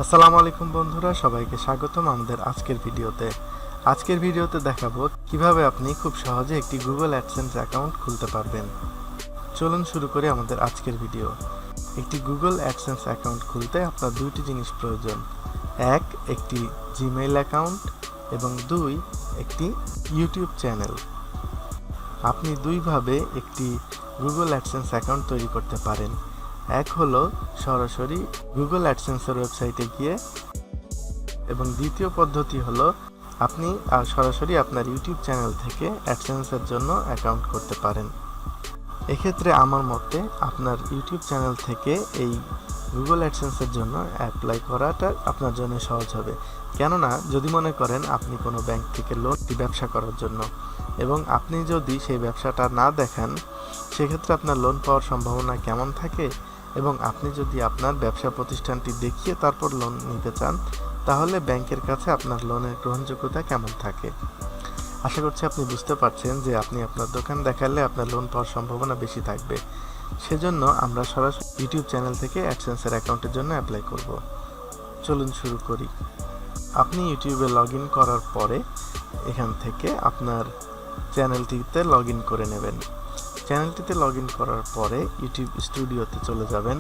আসসালামু আলাইকুম বন্ধুরা, সবাইকে স্বাগতম আমাদের আজকের ভিডিওতে দেখাবো কিভাবে আপনি খুব সহজে একটি গুগল অ্যাডসেন্স অ্যাকাউন্ট খুলতে পারবেন। চলুন শুরু করি আমাদের আজকের ভিডিও। একটি গুগল অ্যাডসেন্স অ্যাকাউন্ট খুলতে আপনার দুইটি জিনিস প্রয়োজন। এক, একটি জিমেইল অ্যাকাউন্ট এবং দুই, একটি ইউটিউব চ্যানেল। আপনি দুইভাবে একটি গুগল অ্যাডসেন্স অ্যাকাউন্ট তৈরি করতে পারেন। এক হলো সরাসরি গুগল অ্যাডসেন্সের ওয়েবসাইটে গিয়ে, এবং দ্বিতীয় পদ্ধতি হলো আপনি সরাসরি আপনার ইউটিউব চ্যানেল থেকে অ্যাডসেন্সের জন্য অ্যাকাউন্ট করতে পারেন। এক্ষেত্রে আমার মতে আপনার ইউটিউব চ্যানেল থেকে এই গুগল অ্যাডসেন্সের জন্য অ্যাপ্লাই করাটা আপনার জন্য সহজ হবে। কেননা যদি মনে করেন আপনি কোনো ব্যাংক থেকে লোন ব্যবসা করার জন্য, এবং আপনি যদি সেই ব্যবসাটা না দেখান, সেক্ষেত্রে আপনার লোন পাওয়ার সম্ভাবনা কেমন থাকে, এবং আপনি যদি আপনার ব্যবসা প্রতিষ্ঠানটি দেখিয়ে তারপর লোন নিতে চান, তাহলে ব্যাংকের কাছে আপনার লোনের গ্রহণযোগ্যতা কেমন থাকে। আশা করছি আপনি বুঝতে পারছেন যে আপনি আপনার দোকান দেখালে আপনার লোন পাওয়ার সম্ভাবনা বেশি থাকবে। সেজন্য আমরা সরাসরি ইউটিউব চ্যানেল থেকে অ্যাডসেন্সের অ্যাকাউন্টের জন্য অ্যাপ্লাই করব। চলুন শুরু করি। আপনি ইউটিউবে লগ ইন করার পরে এখান থেকে আপনার চ্যানেলটিতে লগ ইন করে নেবেন। চ্যানেলটিতে লগ ইন করার পরে ইউটিউব স্টুডিওতে চলে যাবেন।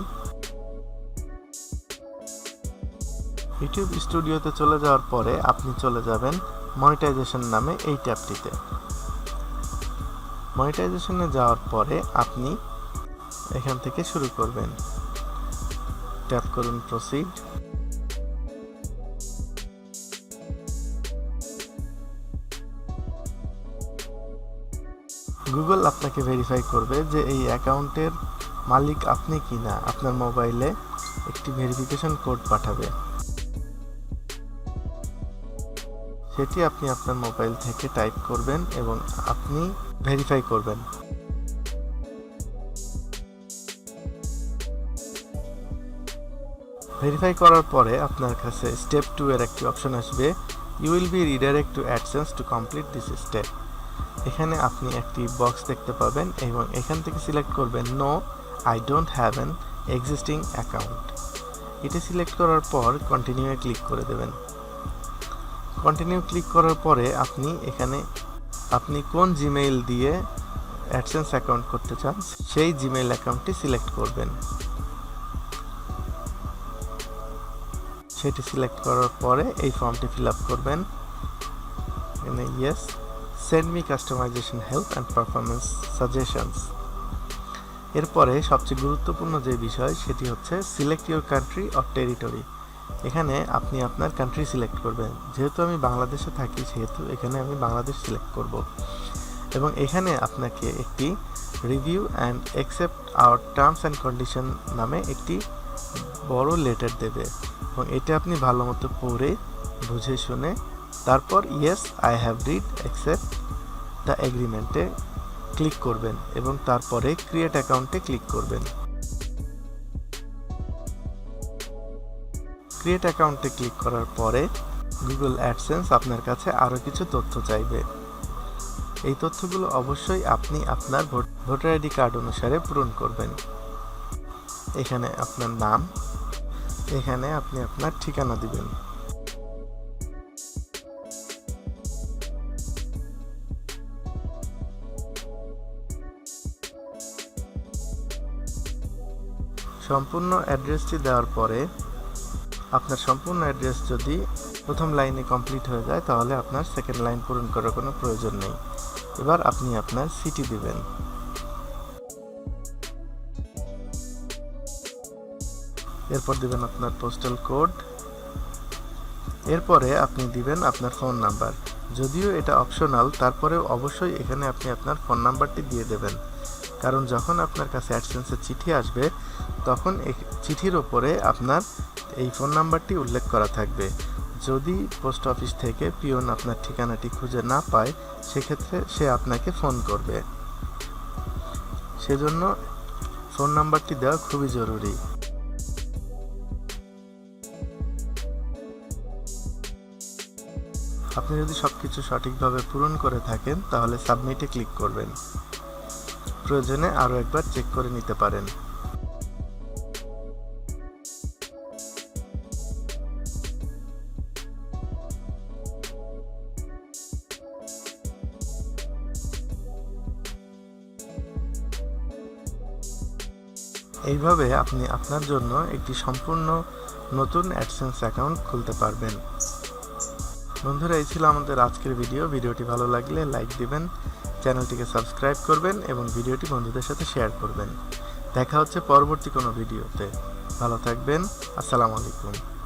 ইউটিউব স্টুডিওতে চলে যাওয়ার পরে আপনি চলে যাবেন মনিটাইজেশন নামে এই ট্যাবটিতে। মনিটাইজেশনে যাওয়ার পরে আপনি এখান থেকে শুরু করবেন। ট্যাপ করুন প্রসিড। গুগল আপনাকে ভেরিফাই করবে যে এই অ্যাকাউন্টের মালিক আপনি কিনা। আপনার মোবাইলে একটি ভেরিফিকেশন কোড পাঠাবে, সেটি আপনি আপনার মোবাইল থেকে টাইপ করবেন এবং আপনি ভেরিফাই করবেন। ভেরিফাই করার পরে আপনার কাছে স্টেপ 2 এর একটি অপশন আসবে, you will be redirect to AdSense to complete this step. এখানে আপনি একটি বক্স দেখতে পাবেন এবং এখান থেকে সিলেক্ট করবেন no I don't have an existing account. এটা সিলেক্ট করার পর কন্টিনিউয়ে ক্লিক করে দেবেন। কন্টিনিউ ক্লিক করার পরে আপনি কোন জিমেইল দিয়ে অ্যাডসেন্স অ্যাকাউন্ট করতে চান সেই জিমেইল অ্যাকাউন্টটি সিলেক্ট করবেন। সেটি সিলেক্ট করার পরে এই ফর্মটি ফিল আপ করবেন। এখানে yes, send me customization help and performance suggestions. এরপরে সবচেয়ে গুরুত্বপূর্ণ যে বিষয় সেটি হচ্ছে select your country or territory. এখানে আপনি আপনার কান্ট্রি সিলেক্ট করবেন। যেহেতু আমি বাংলাদেশে থাকি, সেহেতু এখানে আমি বাংলাদেশ সিলেক্ট করব, এবং এখানে আপনাকে একটি review and accept our terms and condition নামে একটি বড় লেটার দেবে, এবং এটা আপনি ভালো মতো পড়ে বুঝে শুনে তারপর yes I have read accept the এগ্রিমেন্টে ক্লিক করবেন এবং তারপরে ক্রিয়েট অ্যাকাউন্টে ক্লিক করবেন। ক্রিয়েট অ্যাকাউন্টে ক্লিক করার পরে গুগল অ্যাডসেন্স আপনার কাছে আরও কিছু তথ্য চাইবে। এই তথ্যগুলো অবশ্যই আপনি আপনার ভোটার আইডি কার্ড অনুসারে পূরণ করবেন। এখানে আপনার নাম, এখানে আপনি আপনার ঠিকানা দিবেন। সম্পূর্ণ অ্যাড্রেসটি দেওয়ার পরে আপনার সম্পূর্ণ অ্যাড্রেস যদি প্রথম লাইনে কমপ্লিট হয়ে যায়, তাহলে আপনার সেকেন্ড লাইন পূরণ করার কোনো প্রয়োজন নেই। এবার আপনি আপনার সিটি দিবেন। এরপর দিবেন আপনার পোস্টাল কোড। এরপরে আপনি দিবেন আপনার ফোন নাম্বার। যদিও এটা অপশনাল, তারপরেও অবশ্যই এখানে আপনি আপনার ফোন নাম্বারটি দিয়ে দেবেন, কারণ যখন আপনার কাছে অ্যাডসেন্সের চিঠি আসবে তখন এই চিঠির ওপরে আপনার এই ফোন নাম্বারটি উল্লেখ করা থাকবে। যদি পোস্ট অফিস থেকে পিয়ন আপনার ঠিকানাটি খুঁজে না পায়, সেক্ষেত্রে সে আপনাকে ফোন করবে। সেজন্য ফোন নাম্বারটি দেওয়া খুবই জরুরি। আপনি যদি সবকিছু সঠিকভাবে পূরণ করে থাকেন, তাহলে সাবমিটে ক্লিক করবেন। প্রয়োজনে আরও একবার চেক করে নিতে পারেন। এইভাবে আপনি আপনার জন্য একটি সম্পূর্ণ নতুন অ্যাডসেন্স অ্যাকাউন্ট খুলতে পারবেন। বন্ধুরা, এই ছিল আমাদের আজকের ভিডিওটি ভালো লাগলে লাইক দিবেন, চ্যানেলটিকে সাবস্ক্রাইব করবেন এবং ভিডিওটি বন্ধুদের সাথে শেয়ার করবেন। দেখা হচ্ছে পরবর্তী কোনো ভিডিওতে। ভালো থাকবেন। আসসালামু আলাইকুম।